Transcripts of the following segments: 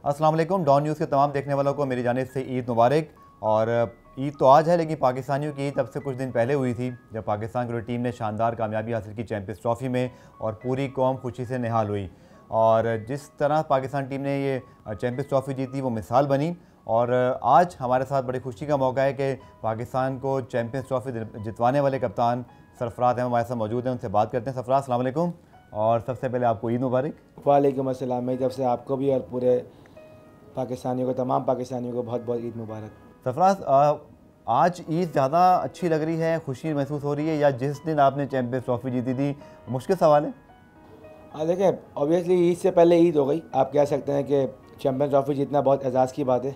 अस्सलाम वालेकुम। Don news के तमाम देखने वालों को मेरी जानिब से ईद मुबारक। और ईद तो आज है, लेकिन पाकिस्तानियों की ईद अब से कुछ दिन पहले हुई थी, जब पाकिस्तान की टीम ने शानदार कामयाबी हासिल की चैंपियंस ट्रॉफ़ी में और पूरी कौम खुशी से निहाल हुई। और जिस तरह पाकिस्तान टीम ने ये चैंपियंस ट्रॉफ़ी जीती वो मिसाल बनी। और आज हमारे साथ बड़ी खुशी का मौका है कि पाकिस्तान को चैंपियंस ट्रॉफ़ी जितवाने वाले कप्तान सरफराज अहमद हमारे साथ मौजूद हैं। उनसे बात करते हैं। सरफराज, अस्सलाम वालेकुम। और सबसे पहले आपको ईद मुबारक। वालेकुम अस्सलाम। मेरी तरफ से आपको भी और पूरे पाकिस्तानियों को, तमाम पाकिस्तानियों को बहुत बहुत ईद मुबारक। सरफराज, आज ईद ज़्यादा अच्छी लग रही है, खुशी महसूस हो रही है, या जिस दिन आपने चैंपियंस ट्रॉफ़ी जीती थी? मुश्किल सवाल है। देखें, ऑब्वियसली ईद से पहले ईद हो गई। आप कह सकते हैं कि चैम्पियन ट्रॉफ़ी जीतना बहुत एजाज़ की बात है,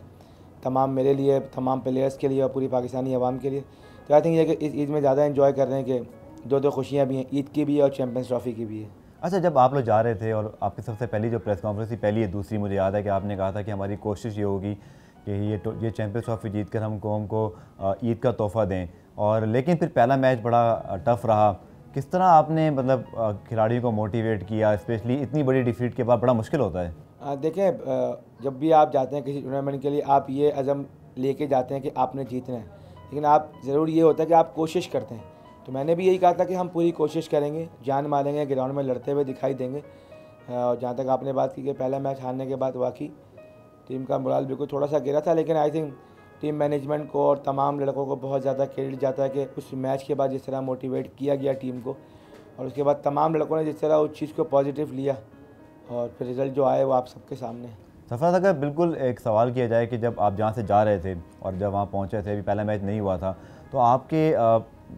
तमाम मेरे लिए, तमाम प्लेयर्स के लिए और पूरी पाकिस्तानी अवाम के लिए। तो आई थिंक ये कि इस ईद में ज़्यादा इन्जॉय कर रहे हैं कि दो खुशियाँ भी हैं, ईद की भी है और चैम्पियंस ट्रॉफ़ी की भी है। अच्छा, जब आप लोग जा रहे थे और आपकी सबसे पहली जो प्रेस कॉन्फ्रेंस थी, पहली है दूसरी, मुझे याद है कि आपने कहा था कि हमारी कोशिश ये होगी कि ये चैंपियंस ट्रॉफ़ी जीत कर हम कौम को ईद का तोहफ़ा दें। और लेकिन फिर पहला मैच बड़ा टफ़ रहा। किस तरह आपने मतलब खिलाड़ियों को मोटिवेट किया? स्पेशली इतनी बड़ी डिफीट के बाद बड़ा मुश्किल होता है। देखें, जब भी आप जाते हैं किसी टूर्नामेंट के लिए, आप ये अज़म लेके जाते हैं कि आपने जीतना है, लेकिन आप ज़रूर ये होता है कि आप कोशिश करते हैं। तो मैंने भी यही कहा था कि हम पूरी कोशिश करेंगे, जान मारेंगे, ग्राउंड में लड़ते हुए दिखाई देंगे। और जहाँ तक आपने बात की कि पहला मैच हारने के बाद वाकई टीम का मोराल बिल्कुल थोड़ा सा गिरा था, लेकिन आई थिंक टीम मैनेजमेंट को और तमाम लड़कों को बहुत ज़्यादा क्रेडिट जाता है कि उस मैच के बाद जिस तरह मोटिवेट किया गया टीम को, और उसके बाद तमाम लड़कों ने जिस तरह उस चीज़ को पॉजिटिव लिया, और फिर रिज़ल्ट जो आए वो आप सबके सामने। सरफराज, अगर बिल्कुल एक सवाल किया जाए कि जब आप जहाँ से जा रहे थे और जब वहाँ पहुँचे थे, अभी पहला मैच नहीं हुआ था, तो आपके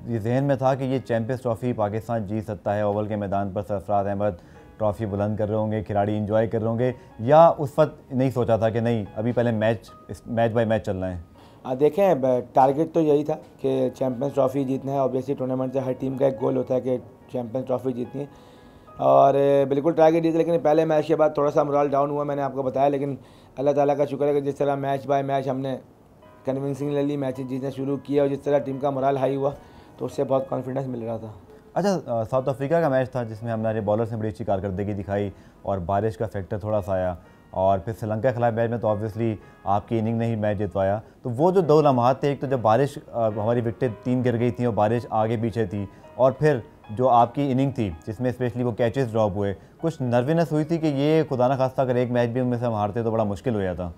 ये जहन में था कि ये चैंपियंस ट्रॉफ़ी पाकिस्तान जीत सकता है? ओवल के मैदान पर सरफराज अहमद ट्रॉफ़ी बुलंद कर रहे होंगे, खिलाड़ी इंजॉय कर रहे होंगे, या उस वक्त नहीं सोचा था कि नहीं, अभी पहले मैच बाय मैच चलना है? देखें, टारगेट तो यही था कि चैंपियंस ट्रॉफ़ी जीतना है। ऑब्वियसली टूर्नामेंट से हर टीम का एक गोल होता है कि चैंपियंस ट्रॉफ़ी जीतनी है, और बिल्कुल टारगेट जीते। लेकिन पहले मैच के बाद थोड़ा सा मोरल डाउन हुआ, मैंने आपको बताया। लेकिन अल्लाह ताला का शुक्र है कि जिस तरह मैच बाय मैच हमने कन्विंसिंगली मैचेस जीतने शुरू किए और जिस तरह टीम का मोरल हाई हुआ, तो उससे बहुत कॉन्फिडेंस मिल रहा था। अच्छा, साउथ अफ्रीका का मैच था जिसमें हमारे बॉलर्स ने बड़ी अच्छी कारकर्दगी दिखाई और बारिश का फैक्टर थोड़ा सा आया। और फिर श्रीलंका के खिलाफ मैच में तो ऑब्वियसली आपकी इनिंग ने ही मैच जितवाया। तो वो जो दो लम्हात थे, एक तो जब बारिश हमारी विकेटें 3 गिर गई थी और बारिश आगे पीछे थी, और फिर जो आपकी इनिंग थी जिसमें स्पेशली वो कैचेस ड्रॉप हुए, कुछ नर्वसनेस हुई थी कि ये खुदा न खास्ता अगर एक मैच भी उनमें से हम हारते तो बड़ा मुश्किल हो जाता?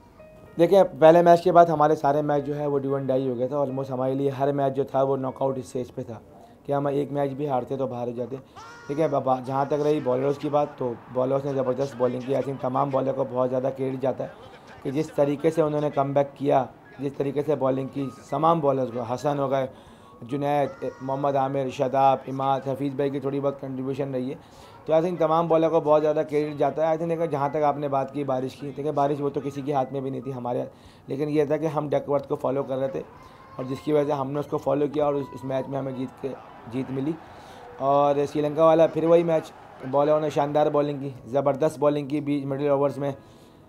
देखिए, पहले मैच के बाद हमारे सारे मैच जो है वो डू एंड डाई हो गया था। ऑलमोस्ट हमारे लिए हर मैच जो था वो नॉकआउट स्टेज पे था कि हम एक मैच भी हारते तो बाहर हो जाते। ठीक है, जहाँ तक रही बॉलर्स की बात, तो बॉलर्स ने ज़बरदस्त बॉलिंग की। आई थिंक तमाम बॉलर को बहुत ज़्यादा क्रेडिट जाता है कि जिस तरीके से उन्होंने कमबैक किया, जिस तरीके से बॉलिंग की तमाम बॉलर्स को, हसन हो गए, जुनैद, मोहम्मद आमिर, शादाब, इमाद, हफीज़ भाई की थोड़ी बहुत कंट्रीब्यूशन रही है। तो आई थिंक तमाम बॉलर को बहुत ज़्यादा क्रेडिट जाता है। आई थिंक देखिए, जहाँ तक आपने बात की बारिश की, देखिए बारिश वो तो किसी के हाथ में भी नहीं थी हमारे, लेकिन ये था कि हम डकवर्थ को फॉलो कर रहे थे और जिसकी वजह से हमने उसको फॉलो किया और इस मैच में हमें जीत मिली। और श्रीलंका वाला फिर वही मैच, बॉलरों ने शानदार बॉलिंग की, ज़बरदस्त बॉलिंग की। बीच मिडिल ओवर्स में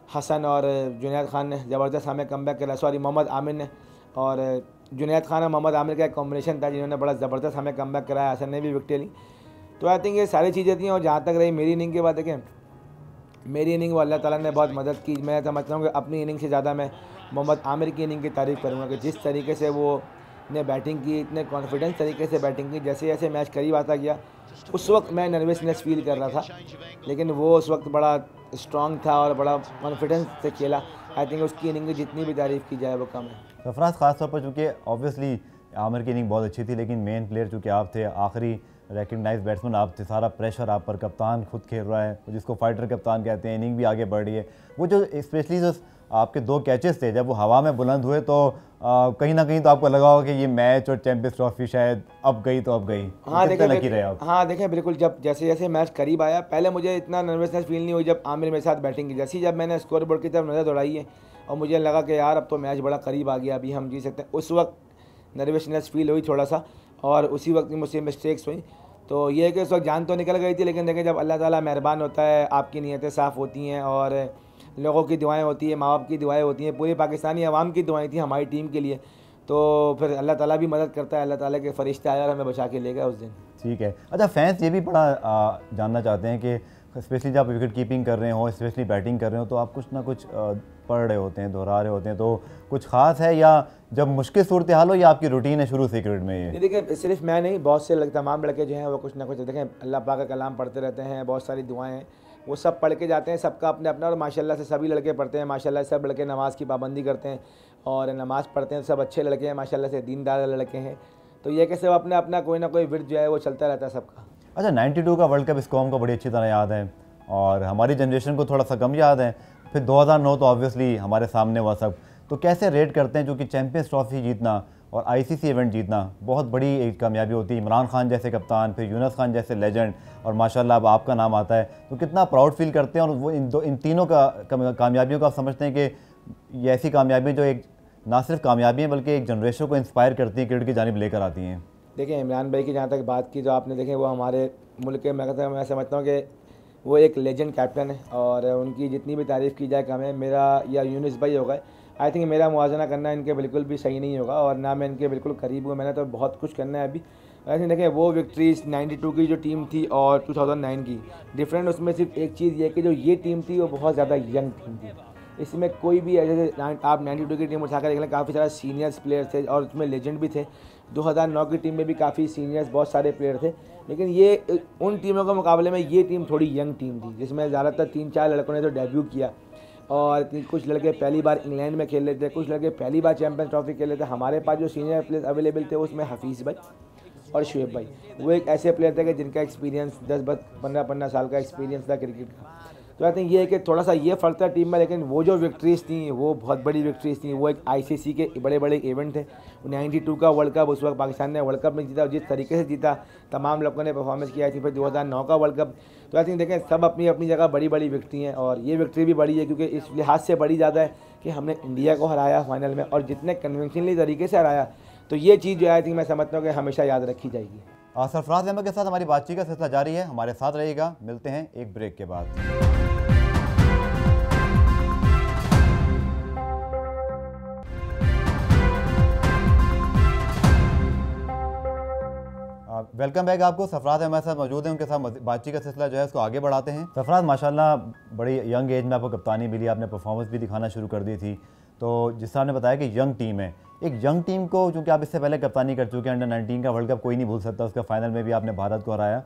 हसन और जुनैद खान ने ज़बरदस्त हमें कमबैक करा, सॉरी मोहम्मद आमिर ने। और जुनैद खान और मोहम्मद आमिर का एक कॉम्बिनेशन था जिन्होंने बड़ा ज़बरदस्त हमें कमबैक कराया। हसन ने भी विकेटें ली। तो आई थिंक ये सारी चीज़ें थी। और जहाँ तक रही मेरी इनिंग की बात, देखें मेरी इनिंग वो अल्लाह ताला ने बहुत मदद की। मैं समझता हूँ कि अपनी इनिंग से ज़्यादा मैं मोहम्मद आमिर की इनिंग की तारीफ़ करूँगा कि जिस तरीके से वो ने बैटिंग की, इतने कॉन्फिडेंस तरीके से बैटिंग की। जैसे जैसे मैच करीब आता गया, उस वक्त मैं नर्वसनेस फील कर रहा था, लेकिन वो उस वक्त बड़ा स्ट्रॉन्ग था और बड़ा कॉन्फिडेंस से खेला। आई थिंक उसकी इनिंग की जितनी भी तारीफ़ की जाए वो कम है। सरफराज, ख़ासतौर पर चूँकि ऑब्वियसली आमिर की इनिंग बहुत अच्छी थी, लेकिन मेन प्लेयर चूँकि आप थे, आखिरी रिकग्नाइज बैट्समैन आप थे, सारा प्रेशर आप पर, कप्तान खुद खेल रहा है जिसको फाइटर कप्तान कहते हैं, इनिंग भी आगे बढ़ रही है। वो जो स्पेशली जो आपके 2 कैचेस थे, जब वो हवा में बुलंद हुए तो कहीं ना कहीं तो आपको लगा होगा कि ये मैच और चैंपियंस ट्रॉफी शायद अब गई तो अब गई। हाँ देखें, लकी रहे आप? हाँ देखें, बिल्कुल। जब जैसे जैसे मैच करीब आया, पहले मुझे इतना नर्वसनेस फील नहीं हुई जब आमिर मेरे साथ बैटिंग की। जैसे ही जब मैंने स्कोर बोर्ड की तरफ नज़र दौड़ाई है और मुझे लगा कि यार अब तो मैच बड़ा करीब आ गया, अभी हम जीत सकते हैं, उस वक्त नर्वसनेस फील हुई थोड़ा सा, और उसी वक्त मुझसे मिस्टेक्स हुई। तो ये है कि उस वक्त जान तो निकल गई थी, लेकिन देखें जब अल्लाह ताला मेहरबान होता है, आपकी नीयतें साफ़ होती हैं और लोगों की दुआएं होती हैं, माँ बाप की दुआएं होती हैं, पूरी पाकिस्तानी अवाम की दुआएं थी हमारी टीम के लिए, तो फिर अल्लाह ताला भी मदद करता है। अल्लाह ताला के फरिश्ते आए और हमें बचा के ले गए उस दिन। ठीक है। अच्छा, फैंस ये भी बड़ा जानना चाहते हैं कि स्पेशली जब आप विकेट कीपिंग कर रहे हो, स्पेशली बैटिंग कर रहे हो, तो आप कुछ ना कुछ पढ़ रहे होते हैं, दोहरा रहे होते हैं, तो कुछ ख़ास है या जब मुश्किल सूरत हाल हो या आपकी रूटीन है शुरू से क्रिकेट में? ये देखिए सिर्फ मैं नहीं, बहुत से तमाम लड़के जो हैं वो कुछ ना कुछ देखें अल्लाह पाक का कलाम पढ़ते रहते हैं, बहुत सारी दुआएं हैं वो सब पढ़ के जाते हैं, सबका अपने अपना। और माशाल्लाह से सभी लड़के पढ़ते हैं, माशाल्लाह से सब लड़के नमाज़ की पाबंदी करते हैं और नमाज़ पढ़ते हैं, सब अच्छे लड़के हैं माशाल्लाह से, दीनदार लड़के हैं। तो ये कि सब अपने अपना कोई ना कोई विर्द जो है वो चलता रहता है सबका। अच्छा, 92 का वर्ल्ड कप इस कौम को बड़ी अच्छी तरह याद है और हमारी जनरेशन को थोड़ा सा कम याद है। फिर 2009 तो ऑब्वियसली हमारे सामने हुआ सब, तो कैसे रेट करते हैं, जो कि चैंपियंस ट्रॉफी जीतना और आईसीसी इवेंट जीतना बहुत बड़ी एक कामयाबी होती है। इमरान खान जैसे कप्तान, फिर यूनुस खान जैसे लेजेंड और माशाल्लाह अब आपका नाम आता है, तो कितना प्राउड फील करते हैं। और वो इन तीनों कामयाबियों को आप समझते हैं कि ये ऐसी कामयाबियाँ जो एक ना सिर्फ कामयाबी हैं बल्कि एक जनरेशन को इंस्पायर करती हैं, क्रिकेट की जानिब लेकर आती हैं। देखिए इमरान भाई की जहाँ तक बात की जो आपने, देखें वो हमारे मुल्क के मैं समझता हूँ कि वो एक लेजेंड कैप्टन है और उनकी जितनी भी तारीफ़ की जाए कम है। मेरा या यूनुस भाई होगा, आई थिंक मेरा मुआवजा करना इनके बिल्कुल भी सही नहीं होगा और ना मैं इनके बिल्कुल करीब हूँ। मैंने तो बहुत कुछ करना है अभी। आई थिंक देखें वो विक्ट्रीज 92 की जो टीम थी और 2009 की, डिफरेंट उसमें सिर्फ एक चीज़ ये कि जो ये टीम थी वो बहुत ज़्यादा यंग टीम थी। इसमें कोई भी जैसे आप 92 की टीम उठाकर देख लें, काफ़ी सारे सीनियर्स प्लेयर थे और उसमें लेजेंड भी थे। 2009 की टीम में भी काफ़ी सीनियर्स बहुत सारे प्लेयर थे, लेकिन ये उन टीमों के मुकाबले में ये टीम थोड़ी यंग टीम थी, जिसमें ज़्यादातर 3-4 लड़कों ने तो डेब्यू किया और कुछ लड़के पहली बार इंग्लैंड में खेल रहे थे, कुछ लड़के पहली बार चैंपियंस ट्रॉफी खेल रहे थे। हमारे पास जो सीनियर प्लेयर्स अवेलेबल थे उसमें हफीज़ भाई और शुएब भाई, वो एक ऐसे प्लेयर थे कि जिनका एक्सपीरियंस 10-15 साल का एक्सपीरियंस था क्रिकेट का। तो आई थिंक ये है कि थोड़ा सा ये फ़र्क था टीम में, लेकिन वो जो विक्ट्रीज़ थी वो बहुत बड़ी विक्ट्रीज़ थी। वो एक आईसीसी के बड़े बड़े इवेंट थे। 92 का वर्ल्ड कप, उस वक्त पाकिस्तान ने वर्ल्ड कप में जीता, जिस तरीके से जीता, तमाम लोगों ने परफॉर्मेंस किया थी। फिर 2009 का वर्ल्ड कप, तो आई थिंक देखें सब अपनी अपनी जगह बड़ी बड़ी विक्ट्री हैं और ये विक्ट्री भी बड़ी है क्योंकि इस लिहाज से बड़ी ज़्यादा है कि हमने इंडिया को हराया फाइनल में और जितने कन्वेंशनली तरीके से हराया, तो ये चीज़ जो है आई थिंक मैं समझता हूँ कि हमेशा याद रखी जाएगी। सरफराज अहमद के साथ हमारी बातचीत का सिलसिला जारी है, हमारे साथ रहिएगा। मिलते हैं एक ब्रेक के बाद। वेलकम बैक आपको। सरफराज हमारे साथ मौजूद हैं, उनके साथ बातचीत का सिलसिला जो है उसको आगे बढ़ाते हैं। सरफराज, माशाल्लाह बड़ी यंग एज में आपको कप्तानी मिली, आपने परफॉर्मेंस भी दिखाना शुरू कर दी थी। तो जिस तरह ने बताया कि यंग टीम है, एक यंग टीम को, चूँकि आप इससे पहले कप्तानी कर चुके हैं, अंडर 19 का वर्ल्ड कप कोई नहीं भूल सकता, उसका फाइनल में भी आपने भारत को हराया,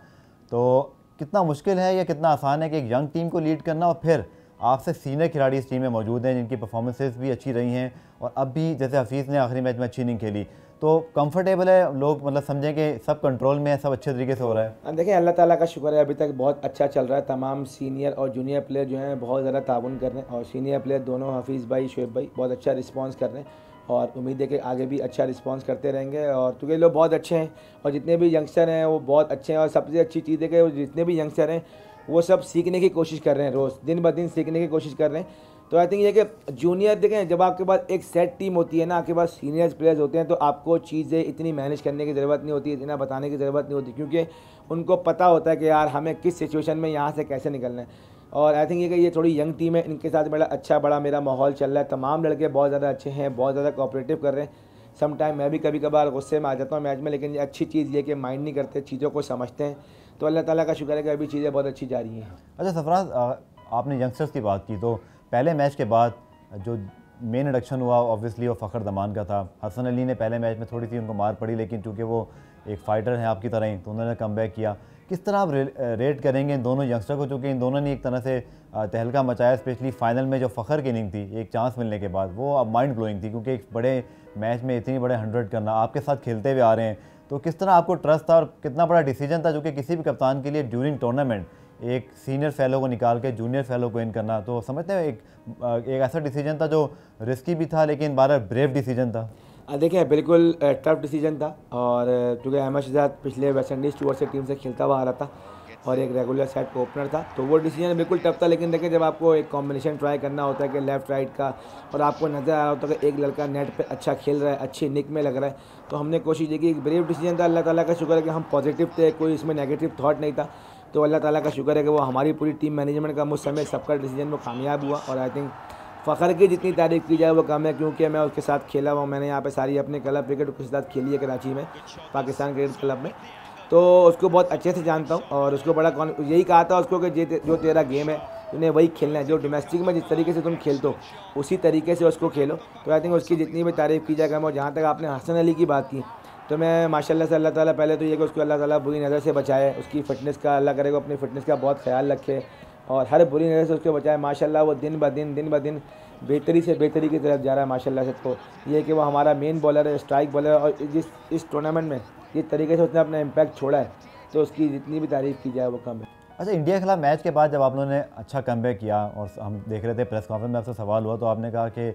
तो कितना मुश्किल है या कितना आसान है कि एक यंग टीम को लीड करना और फिर आपसे सीनियर खिलाड़ी इस टीम में मौजूद हैं जिनकी परफॉर्मेंसेस भी अच्छी रही हैं और अब भी जैसे हफीज़ ने आखिरी मैच में अच्छी नहीं खेली, तो कंफर्टेबल है, लोग मतलब समझें कि सब कंट्रोल में है, सब अच्छे तरीके से हो रहा है? देखिए अल्लाह ताला का शुक्र है, अभी तक बहुत अच्छा चल रहा है। तमाम सीनियर और जूनियर प्लेयर जो हैं बहुत ज़्यादा ताउन कर रहे हैं और सीनियर प्लेयर दोनों हफीज़ भाई, शुएब भाई बहुत अच्छा रिस्पांस कर रहे हैं और उम्मीद है कि आगे भी अच्छा रिस्पांस करते रहेंगे। और क्योंकि लोग बहुत अच्छे हैं और जितने भी यंगस्टर हैं वो बहुत अच्छे हैं और सबसे अच्छी चीज़ है कि जितने भी यंगस्टर हैं वो सब सीखने की कोशिश कर रहे हैं, रोज़ दिन ब दिन सीखने की कोशिश कर रहे हैं। तो आई थिंक ये कि जूनियर देखें, जब आपके पास एक सेट टीम होती है ना, आपके पास सीनियर प्लेयर्स होते हैं, तो आपको चीज़ें इतनी मैनेज करने की ज़रूरत नहीं होती, इतना बताने की ज़रूरत नहीं होती, क्योंकि उनको पता होता है कि यार हमें किस सिचुएशन में यहाँ से कैसे निकलना है। और आई थिंक ये कि ये थोड़ी यंग टीम है, इनके साथ बड़ा मेरा माहौल चल रहा है। तमाम लड़के बहुत ज़्यादा अच्छे हैं, बहुत ज़्यादा कोऑपरेटिव कर रहे हैं। सम टाइम मैं भी कभी कभार गुस्से में आ जाता हूँ मैच में, लेकिन ये अच्छी चीज़ ये कि माइंड नहीं करते, चीज़ों को समझते हैं। तो अल्लाह ताला का शुक्र है कि अभी चीज़ें बहुत अच्छी जा रही हैं। अच्छा सरफराज, आपने यंगस्टर्स की बात की, तो पहले मैच के बाद जो मेन इंडक्शन हुआ ऑब्वियसली वो फ़खर दमान का था। हसन अली ने पहले मैच में थोड़ी सी उनको मार पड़ी, लेकिन चूँकि वो एक फ़ाइटर हैं आपकी तरह ही, तो उन्होंने कम बैक किया। किस तरह आप रेट करेंगे इन दोनों यंगस्टर को, चूँकि इन दोनों ने एक तरह से तहलका मचाया, स्पेशली फाइनल में जो फ़खर की इनिंग थी एक चांस मिलने के बाद, वो अब माइंड ब्लोइंग थी, क्योंकि एक बड़े मैच में इतनी बड़े 100 करना, आपके साथ खेलते हुए आ रहे हैं, तो किस तरह आपको ट्रस्ट था और कितना बड़ा डिसीजन था जो कि किसी भी कप्तान के लिए ड्यूरिंग टूर्नामेंट एक सीनियर फेलो को निकाल के जूनियर फेलो को इन करना, तो समझते हैं एक ऐसा डिसीजन था जो रिस्की भी था लेकिन बार ब्रेव डिसीजन था? देखिए बिल्कुल टफ डिसीजन था और क्योंकि अहमद शहजाद पिछले वेस्ट इंडीज़ टूर से टीम से खेलता हुआ आ रहा था और एक रेगुलर सेट ओपनर था, तो वो डिसीजन बिल्कुल टफ था। लेकिन देखिए जब आपको एक कॉम्बिनेशन ट्राई करना होता है कि लेफ़्ट राइट का, और आपको नज़र आ रहा होता है कि एक लड़का नेट पे अच्छा खेल रहा है, अच्छी निक में लग रहा है, तो हमने कोशिश की। एक ब्रेव डिसीजन था, अल्लाह ताला का शुक्र है कि हम पॉजिटिव थे, कोई इसमें नेगेटिव थॉट नहीं था। तो अल्लाह ताला का शुक्र है कि वो हमारी पूरी टीम मैनेजमेंट का मुझ समय सबका डिसीजन वो कामयाब हुआ। और आई थिंक फ़खर की जितनी तारीफ़ की जाए वो कम है, क्योंकि मैं उसके साथ खेला हुआ, मैंने यहाँ पे सारी अपने क्लब क्रिकेट उसके साथ खेली है कराची में, पाकिस्तान क्रिकेट क्लब में। तो उसको बहुत अच्छे से जानता हूँ और उसको बड़ा यही कहा था उसको कि जो तेरा गेम है तूने वही खेलना है, जो डोमेस्टिक में जिस तरीके से तुम खेलते हो उसी तरीके से उसको खेलो। तो आई थिंक उसकी जितनी भी तारीफ़ की जाएगा। और जहाँ तक आपने हसन अली की बात की तो मैं माशाल्लाह से अल्लाह ताला पहले तो ये कि उसको अल्लाह ताला बुरी नज़र से बचाए, उसकी फ़िटनेस का अल्लाह करे, अपनी फ़िटनेस का बहुत ख्याल रखे और हर बुरी नज़र से उसको बचाए। माशाल्लाह वो दिन ब दिन बेहतरी से बेहतरी की तरफ जा रहा है माशाल्लाह से। तो ये कि वो हमारा मेन बॉलर है, स्ट्राइक बॉलर, और इस टूर्नामेंट में जिस तरीके से उसने अपना इम्पैक्ट छोड़ा है तो उसकी जितनी भी तारीफ़ की जाए वो कम है। अच्छा, इंडिया के खिलाफ मैच के बाद जब आप लोगों ने अच्छा कमबैक किया और हम देख रहे थे प्रेस कॉन्फ्रेंस में आपसे सवाल हुआ तो आपने कहा कि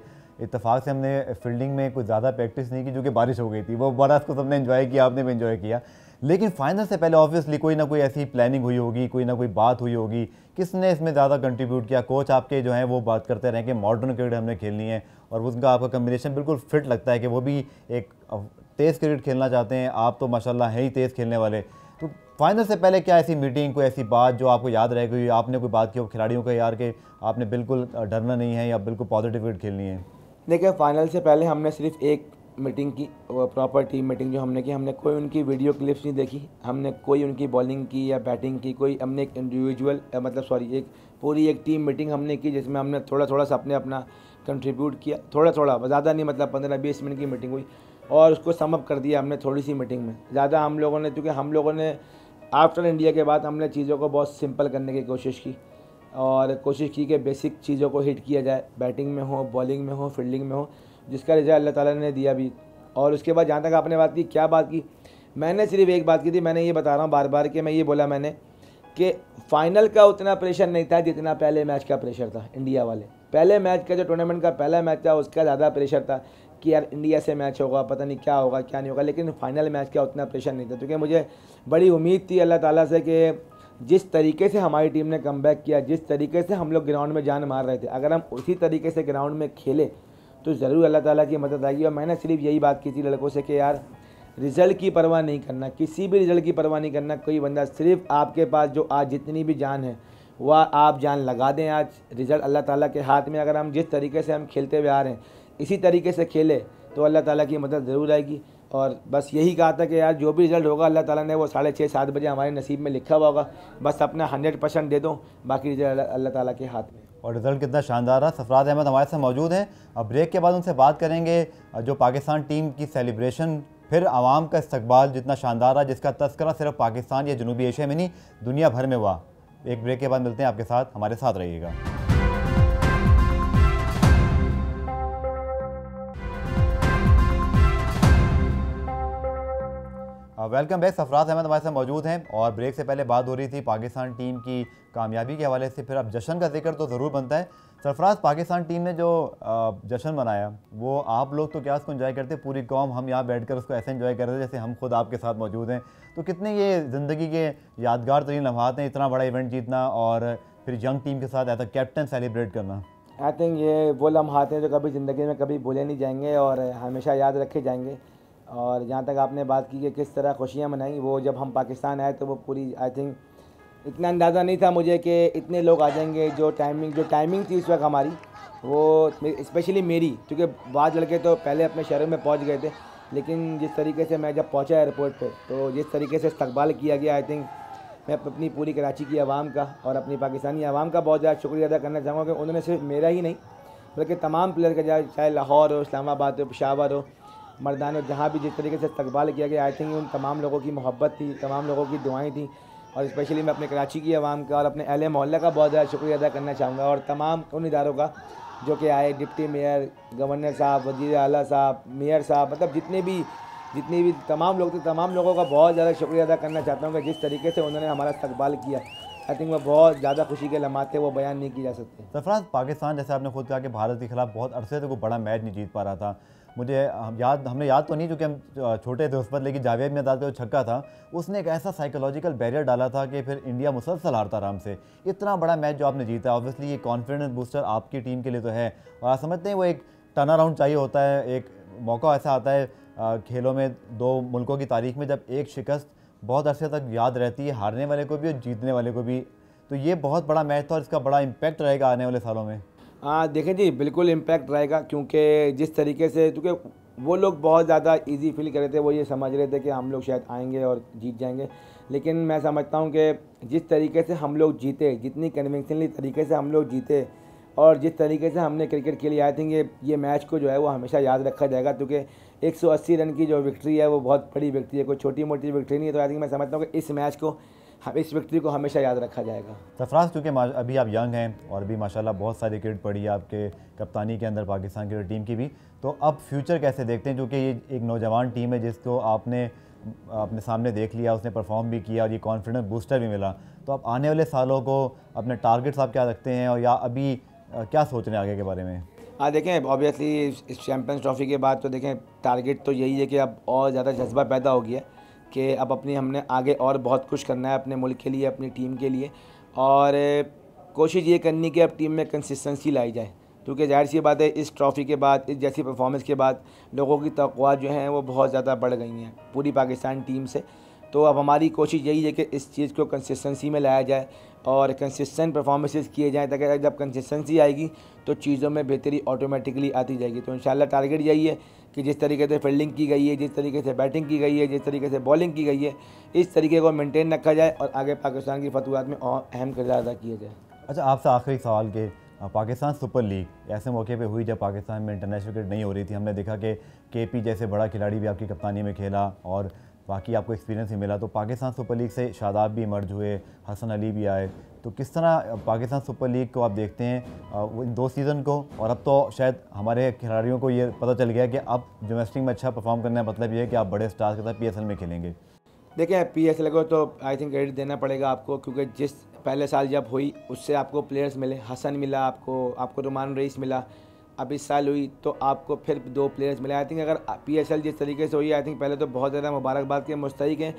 इत्तेफाक से हमने फील्डिंग में कुछ ज़्यादा प्रैक्टिस नहीं की, जो कि बारिश हो गई थी। वो बड़ा उसको सबने एंजॉय किया, आपने भी एंजॉय किया, लेकिन फाइनल से पहले ऑब्वियसली कोई ना कोई ऐसी प्लानिंग हुई होगी, कोई ना कोई बात हुई होगी। किसने इसमें ज़्यादा कंट्रीब्यूट किया? कोच आपके जो हैं वो बात करते रहे कि मॉडर्न क्रिकेट हमने खेलनी है और उसका आपका कम्बिनेशन बिल्कुल फिट लगता है कि वो भी एक तेज़ क्रिकेट खेलना चाहते हैं, आप तो माशाल्लाह हैं ही तेज़ खेलने वाले। तो फाइनल से पहले क्या ऐसी मीटिंग, कोई ऐसी बात जो आपको याद रह गई, आपने कोई बात की हो खिलाड़ियों को यार कि आपने बिल्कुल डरना नहीं है या बिल्कुल पॉजिटिव क्रिकेट खेलनी है? देखिए, फाइनल से पहले हमने सिर्फ एक मीटिंग की, प्रॉपर टीम मीटिंग जो हमने की, हमने कोई उनकी वीडियो क्लिप्स नहीं देखी, हमने कोई उनकी बॉलिंग की या बैटिंग की, कोई हमने एक इंडिविजुअल एक पूरी एक टीम मीटिंग हमने की जिसमें हमने थोड़ा थोड़ा सा अपना कंट्रीब्यूट किया, थोड़ा थोड़ा, ज़्यादा नहीं, मतलब 15-20 मिनट की मीटिंग हुई और उसको समअप कर दिया हमने थोड़ी सी मीटिंग में। ज़्यादा हम लोगों ने, क्योंकि हम लोगों ने आफ्टर इंडिया के बाद हमने चीज़ों को बहुत सिंपल करने की कोशिश की और कोशिश की कि बेसिक चीज़ों को हिट किया जाए, बैटिंग में हो, बॉलिंग में हो, फील्डिंग में हो, जिसका रिजल्ट अल्लाह ताला ने दिया भी। और उसके बाद जहाँ तक आपने बात की, क्या बात की, मैंने सिर्फ एक बात की थी, मैंने ये बता रहा हूँ बार बार कि मैं ये बोला मैंने कि फ़ाइनल का उतना प्रेशर नहीं था जितना पहले मैच का प्रेशर था। इंडिया वाले पहले मैच का, जो टूर्नामेंट का पहला मैच था, उसका ज़्यादा प्रेशर था कि यार इंडिया से मैच होगा, पता नहीं क्या होगा क्या नहीं होगा, लेकिन फाइनल मैच का उतना प्रेशर नहीं था क्योंकि मुझे बड़ी उम्मीद थी अल्लाह ताला से कि जिस तरीके से हमारी टीम ने कमबैक किया, जिस तरीके से हम लोग ग्राउंड में जान मार रहे थे, अगर हम उसी तरीके से ग्राउंड में खेले तो ज़रूर अल्लाह ताला की मदद आएगी। और मैंने सिर्फ यही बात की थी लड़कों से कि यार रिज़ल्ट की परवाह नहीं करना, किसी भी रिज़ल्ट की परवाह नहीं करना। कोई बंदा, सिर्फ आपके पास जो आज जितनी भी जान है वह आप जान लगा दें। आज रिज़ल्ट अल्लाह ताला के हाथ में, अगर हम जिस तरीके से हम खेलते हुए आ रहे हैं इसी तरीके से खेले तो अल्लाह ताला की मदद ज़रूर आएगी। और बस यही कहा था कि यार जो भी रिज़ल्ट होगा अल्लाह ताला ने वो 6:30-7 बजे हमारे नसीब में लिखा हुआ होगा, बस अपना 100% दे दो, बाकी रिज़ल्ट अल्लाह ताला के हाथ में। और रिज़ल्ट कितना शानदार रहा। सरफराज अहमद हमारे साथ मौजूद हैं। अब ब्रेक के बाद उनसे बात करेंगे जो पाकिस्तान टीम की सेलिब्रेशन, फिर आवाम का इस्तकबाल जितना शानदार रहा, जिसका तस्करा सिर्फ पाकिस्तान या जनूबी एशिया में नहीं दुनिया भर में हुआ। एक ब्रेक के बाद मिलते हैं आपके साथ, हमारे साथ रहिएगा। Welcome back. सरफराज अहमद हमारे साथ मौजूद हैं और ब्रेक से पहले बात हो रही थी पाकिस्तान टीम की कामयाबी के हवाले से, फिर अब जश्न का जिक्र तो ज़रूर बनता है। सरफराज, पाकिस्तान टीम ने जो जश्न मनाया वो आप लोग तो क्या उसको एंजॉय करते, पूरी कौम, हम यहाँ बैठकर उसको ऐसे एंजॉय कर रहे थे जैसे हम खुद आपके साथ मौजूद हैं। तो कितने ये ज़िंदगी के यादगार तरीन लम्हात हैं, इतना बड़ा इवेंट जीतना और फिर यंग टीम के साथ एज अ कैप्टन सेलिब्रेट करना। आई थिंक ये वो लम्हात हैं जो कभी ज़िंदगी में कभी भूले नहीं जाएंगे और हमेशा याद रखे जाएंगे। और जहाँ तक आपने बात की कि किस तरह खुशियाँ मनाई, वो जब हम पाकिस्तान आए तो वो पूरी, आई थिंक इतना अंदाज़ा नहीं था मुझे कि इतने लोग आ जाएंगे। जो टाइमिंग थी उस वक्त हमारी, वो स्पेशली मेरी, क्योंकि बाद लड़के तो पहले अपने शहरों में पहुँच गए थे, लेकिन जिस तरीके से मैं जब पहुँचा एयरपोर्ट पे तो जिस तरीके से इस्तकबाल किया गया, आई थिंक मैं अपनी पूरी कराची की आवाम का और अपनी पाकिस्तानी आवाम का बहुत ज़्यादा शुक्रिया अदा करना चाहूँगा कि उन्होंने सिर्फ मेरा ही नहीं बल्कि तमाम प्लेयर का, चाहे लाहौर हो, इस्लामाबाद हो, पेशावर हो, मर्दान, जहाँ भी जिस तरीके से इस्तकबाल किया गया, आई थिंक उन तमाम लोगों की मोहब्बत थी, तमाम लोगों की दुआएं थी। और स्पेशली मैं अपने कराची की आवाम का और अपने अहले मोहल्ला का बहुत ज़्यादा शुक्रिया अदा करना चाहूँगा और तमाम उन इदारों का जो कि आए, डिप्टी मेयर, गवर्नर साहब, वज़ीर आला साहब, मेयर साहब, मतलब जितने भी तमाम लोग थे, तमाम लोगों का बहुत ज़्यादा शुक्रिया अदा करना चाहता हूँ कि जिस तरीके से उन्होंने हमारा इस्तकबाल किया। आई थिंक वो बहुत ज़्यादा खुशी के लम्हात थे, वो बयान नहीं किए जा सकते। सरफराज, पाकिस्तान जैसे आपने खुद कहा कि भारत के खिलाफ बहुत अरसे से कोई बड़ा मैच नहीं जीत पा रहा था। हमने याद तो नहीं क्योंकि हम छोटे थे उस पर, लेकिन जावेद मियादाद का जो छक्का था उसने एक ऐसा साइकोलॉजिकल बैरियर डाला था कि फिर इंडिया मुसलसल हारता आराम से। इतना बड़ा मैच जो आपने जीता, ऑब्वियसली ये कॉन्फिडेंस बूस्टर आपकी टीम के लिए तो है, और आप समझते हैं वो एक टर्न अराउंड चाहिए होता है, एक मौका ऐसा आता है खेलों में, दो मुल्कों की तारीख में जब एक शिकस्त बहुत अरसे तक याद रहती है, हारने वाले को भी और जीतने वाले को भी। तो ये बहुत बड़ा मैच था और इसका बड़ा इम्पैक्ट रहेगा आने वाले सालों में। हाँ देखें जी, बिल्कुल इम्पैक्ट रहेगा, क्योंकि जिस तरीके से, क्योंकि वो लोग बहुत ज़्यादा इजी फील कर रहे थे, वो ये समझ रहे थे कि हम लोग शायद आएंगे और जीत जाएंगे। लेकिन मैं समझता हूँ कि जिस तरीके से हम लोग जीते, जितनी कन्विंसिंगली तरीके से हम लोग जीते और जिस तरीके से हमने क्रिकेट खेली, आई थिंक ये मैच को जो है वो हमेशा याद रखा जाएगा, क्योंकि 180 रन की जो विक्ट्री है वो बहुत बड़ी विक्ट्री है, कोई छोटी मोटी विक्ट्री नहीं है। तो आई थिंक मैं समझता हूँ कि इस विक्ट्री को हमेशा याद रखा जाएगा। सरफराज, क्योंकि अभी आप यंग हैं और भी माशाल्लाह बहुत सारी क्रिकेट पड़ी है आपके कप्तानी के अंदर पाकिस्तान की टीम की भी, तो अब फ्यूचर कैसे देखते हैं, क्योंकि ये एक नौजवान टीम है जिसको आपने अपने सामने देख लिया, उसने परफॉर्म भी किया और ये कॉन्फिडेंस बूस्टर भी मिला, तो अब आने वाले सालों को अपने टारगेट्स आप क्या रखते हैं और या अभी क्या सोच रहे हैं आगे के बारे में? हाँ देखें, ऑब्वियसली इस चैम्पियंस ट्रॉफी के बाद तो देखें टारगेट तो यही है कि अब और ज़्यादा जज्बा पैदा हो गया कि अब हमने आगे और बहुत कुछ करना है अपने मुल्क के लिए, अपनी टीम के लिए, और कोशिश ये करनी कि अब टीम में कंसिस्टेंसी लाई जाए, क्योंकि जाहिर सी बात है इस ट्रॉफ़ी के बाद, इस जैसी परफॉर्मेंस के बाद लोगों की तवक्कुआत जो हैं वो बहुत ज़्यादा बढ़ गई हैं पूरी पाकिस्तान टीम से। तो अब हमारी कोशिश यही है कि इस चीज़ को कंसिस्टेंसी में लाया जाए और कंसिस्टेंट परफॉर्मेंसेस किए जाएँ, ताकि जब कंसिस्टेंसी आएगी तो चीज़ों में बेहतरी ऑटोमेटिकली आती जाएगी। तो इंशाल्लाह टारगेट यही है कि जिस तरीके से फील्डिंग की गई है, जिस तरीके से बैटिंग की गई है, जिस तरीके से बॉलिंग की गई है, इस तरीके को मेंटेन रखा जाए और आगे पाकिस्तान की फतवात में और अहम किरदार अदा किया जाए। अच्छा, आपसे आखिरी सवाल के पाकिस्तान सुपर लीग ऐसे मौके पे हुई जब पाकिस्तान में इंटरनेशनल क्रिकेट नहीं हो रही थी, हमने देखा कि केपी जैसे बड़ा खिलाड़ी भी आपकी कप्तानी में खेला और बाकी आपको एक्सपीरियंस भी मिला, तो पाकिस्तान सुपर लीग से शादाब भी इमर्ज हुए, हसन अली भी आए, तो किस तरह पाकिस्तान सुपर लीग को आप देखते हैं वो इन 2 सीज़न को? और अब तो शायद हमारे खिलाड़ियों को ये पता चल गया कि अब डोमेस्टिक में अच्छा परफॉर्म करने का मतलब ये है कि आप बड़े स्टार्स के साथ PSL में खेलेंगे। देखिए PSL को तो आई थिंक क्रेडिट देना पड़ेगा आपको, क्योंकि जिस पहले साल जब हुई उससे आपको प्लेयर्स मिले, हसन मिला आपको रुमान रईस मिला, अब इस साल हुई तो आपको फिर 2 प्लेयर्स मिले। आई थिंक अगर PSL जिस तरीके से हुई, आई थिंक पहले तो बहुत ज़्यादा मुबारकबाद के मुस्तहिक हैं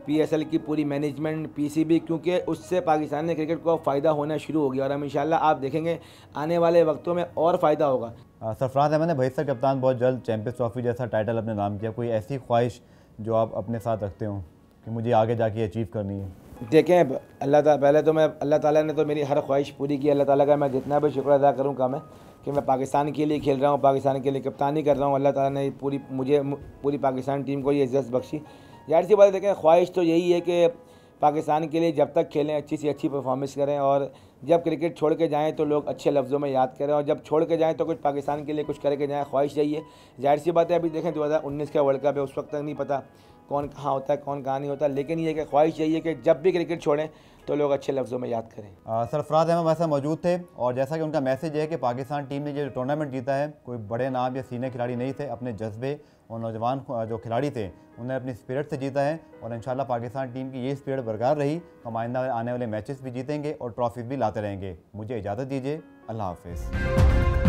PSL की पूरी मैनेजमेंट, PCB, क्योंकि उससे पाकिस्तान में क्रिकेट को फ़ायदा होना शुरू हो गया और हम इंशाल्लाह आप देखेंगे आने वाले वक्तों में और फ़ायदा होगा। सरफराज अहमद ने बहिस्तर कप्तान बहुत जल्द चैंपियंस ट्रॉफी जैसा टाइटल अपने नाम किया, कोई ऐसी ख्वाहिश जो आप अपने साथ रखते हो कि मुझे आगे जाके अचीव करनी है? देखें पहले तो मैं अल्लाह ताला ने तो मेरी हर ख्वाहिश पूरी की। अल्लाह ताला का मैं जितना भी शुक्र अदा करूँ कम है कि मैं पाकिस्तान के लिए खेल रहा हूँ, पाकिस्तान के लिए कप्तानी कर रहा हूँ। अल्लाह ताला ने मुझे पूरी पाकिस्तान टीम को ये इज़्ज़त बख्शी। जाहिर सी बात है, देखें ख्वाहिश तो यही है कि पाकिस्तान के लिए जब तक खेलें अच्छी से अच्छी परफॉर्मेंस करें, और जब क्रिकेट छोड़ के जाएँ तो लोग अच्छे लफ्ज़ों में याद करें, और जब छोड़ के जाएँ तो कुछ पाकिस्तान के लिए कुछ करके जाएँ। ख्वाहिश यही है। जाहिर सी बात है, अभी देखें 2019 का वर्ल्ड कप है, उस वक्त तक नहीं पता कौन कहाँ होता है, कौन कहाँ नहीं होता, लेकिन ये कि ख्वाहिश यही है कि जब भी क्रिकेट छोड़ें तो लोग अच्छे लफ्ज़ों में याद करें। सरफराज अहमद वैसे मौजूद थे और जैसा कि उनका मैसेज है कि पाकिस्तान टीम ने जो टूर्नामेंट जीता है, कोई बड़े नाम या सीनियर खिलाड़ी नहीं थे, अपने जज्बे और नौजवान जो खिलाड़ी थे उन्हें अपनी स्पिरिट से जीता है और इंशाल्लाह पाकिस्तान टीम की ये स्पिरिट बरकरार रही, हम आइंदा आने वाले मैचेस भी जीतेंगे और ट्रॉफीज भी लाते रहेंगे। मुझे इजाज़त दीजिए, अल्लाह हाफिज़।